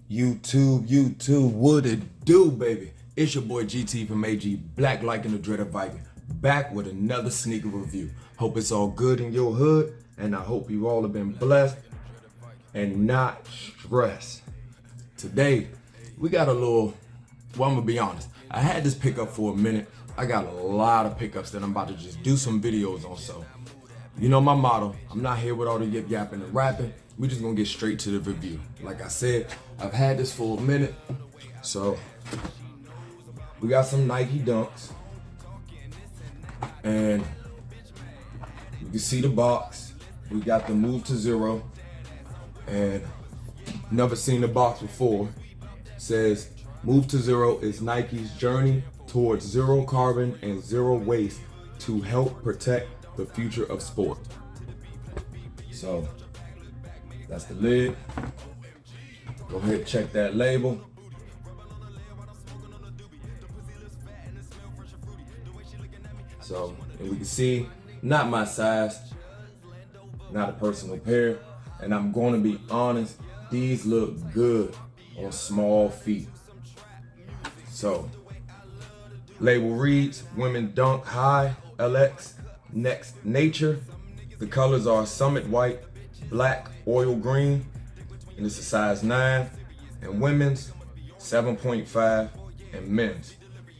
YouTube, what it do, baby? It's your boy GT from AG, BlackLycan the Dreaded Viking, back with another sneaker review. Hope it's all good in your hood, and I hope you all have been blessed and not stressed. Today, we got a little, well, I'm gonna be honest. I had this pickup for a minute. I got a lot of pickups that I'm about to just do some videos on, so you know my motto, I'm not here with all the yip yapping and rapping. We just gonna get straight to the review. Like I said, I've had this for a minute. So we got some Nike Dunks. And you can see the box. We got the Move to Zero. And never seen the box before. It says Move to Zero is Nike's journey towards zero carbon and zero waste to help protect the future of sport. So that's the lid. Go ahead and check that label. So, and we can see, not my size, not a personal pair. And I'm going to be honest, these look good on small feet. So, label reads, Women Dunk High, LX, Next Nature. The colors are Summit White, Black, Oil Green, and it's a size 9. And women's, 7.5, and men's.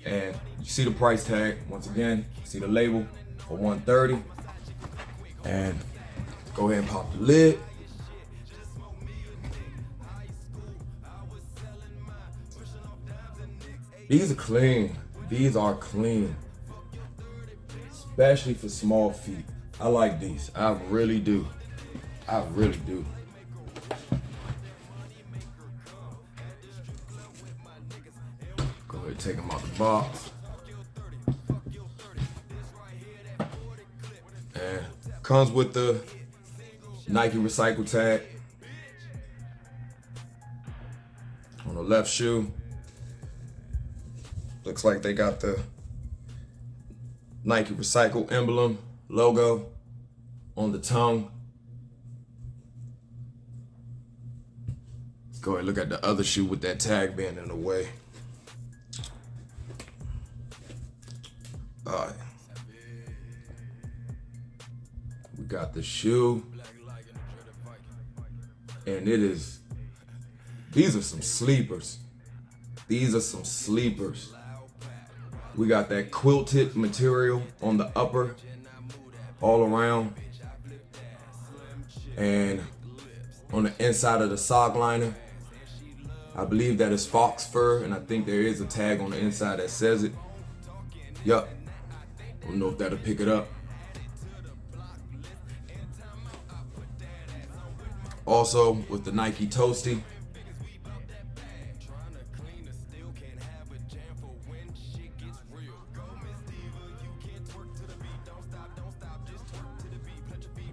And you see the price tag, once again, see the label for $130. And go ahead and pop the lid. These are clean. These are clean. Especially for small feet. I like these. I really do. I really do. Go ahead and take them out the box. And comes with the Nike recycle tag on the left shoe. Looks like they got the Nike recycle emblem logo on the tongue. Let's go ahead and look at the other shoe with that tag being in the way. All right. We got the shoe. And these are some sleepers. These are some sleepers. We got that quilted material on the upper, all around. And on the inside of the sock liner, I believe that is fox fur, and I think there is a tag on the inside that says it. Yup. Don't know if that'll pick it up. Also, with the Nike Toasty.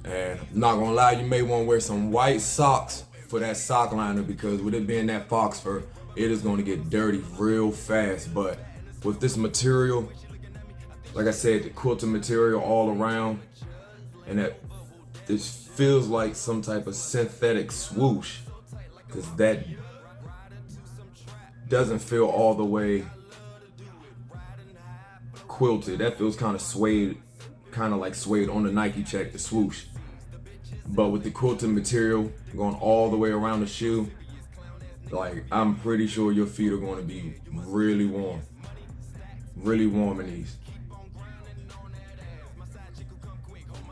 And I'm not gonna lie, you may want to wear some white socks for that sock liner, because with it being that fox fur, it is going to get dirty real fast. But with this material, like I said, the quilted material all around, and that this feels like some type of synthetic swoosh, because that doesn't feel all the way quilted. That feels kind of suede, kind of like suede on the Nike check, the swoosh. But with the quilted material going all the way around the shoe, like, I'm pretty sure your feet are going to be really warm in these.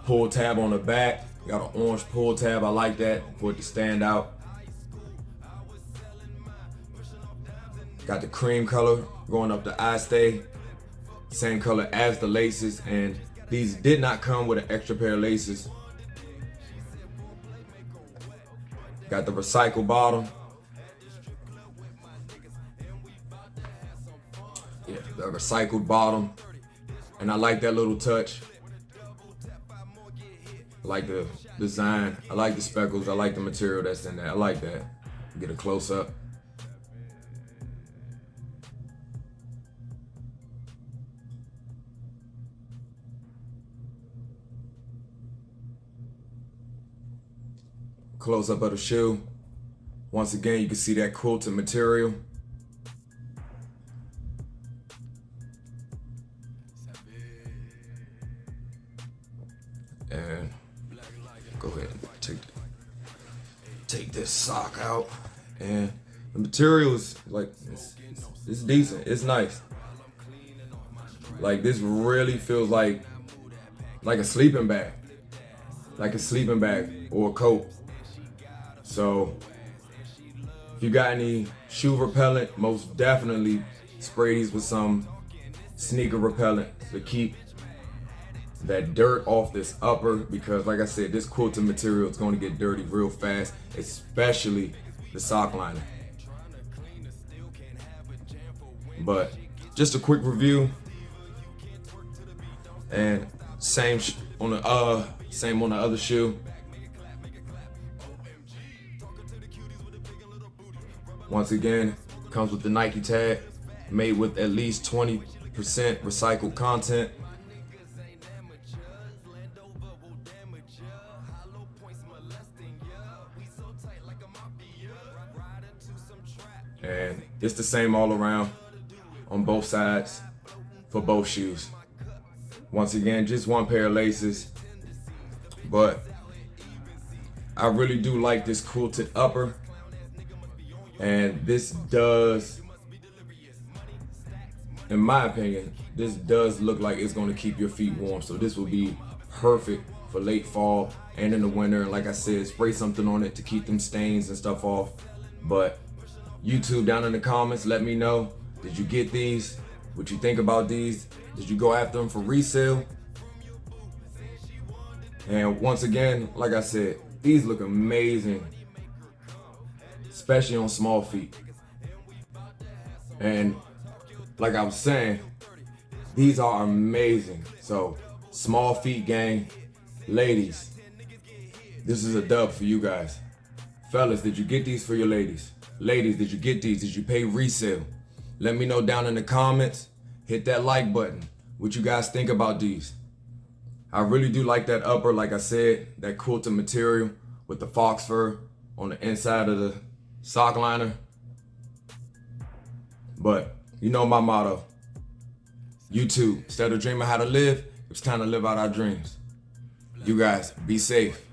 Pull tab on the back, got an orange pull tab. I like that for it to stand out. Got the cream color going up the eye stay, same color as the laces, and these did not come with an extra pair of laces. Got the recycle bottom. Yeah, the recycled bottom. And I like that little touch. I like the design. I like the speckles. I like the material that's in there. I like that. Get a close up. Close up of the shoe. Once again, you can see that quilted material. And go ahead and take this sock out. And the material is like, it's decent, it's nice. Like, this really feels like a sleeping bag. Like a sleeping bag or a coat. So if you got any shoe repellent, most definitely spray these with some sneaker repellent to keep that dirt off this upper, because like I said, this quilted material is going to get dirty real fast, especially the sock liner. But just a quick review, and same on the other shoe. Once again, comes with the Nike tag, made with at least 20% recycled content. And it's the same all around on both sides for both shoes. Once again, just one pair of laces, but I really do like this quilted upper, and this does, in my opinion, this does look like it's going to keep your feet warm. So this will be perfect for late fall and in the winter. And like I said, spray something on it to keep them stains and stuff off. But YouTube, down in the comments, let me know, did you get these? What you think about these? Did you go after them for resale? And once again, like I said, these look amazing, especially on small feet. And like I was saying, these are amazing. So small feet gang, ladies, this is a dub for you guys. Fellas, did you get these for your ladies? Ladies, did you get these? Did you pay resale? Let me know down in the comments. Hit that like button. What you guys think about these? I really do like that upper, like I said, that quilted material with the fox fur on the inside of the sock liner. But you know my motto. YouTube, instead of dreaming how to live, it's time to live out our dreams. You guys, be safe.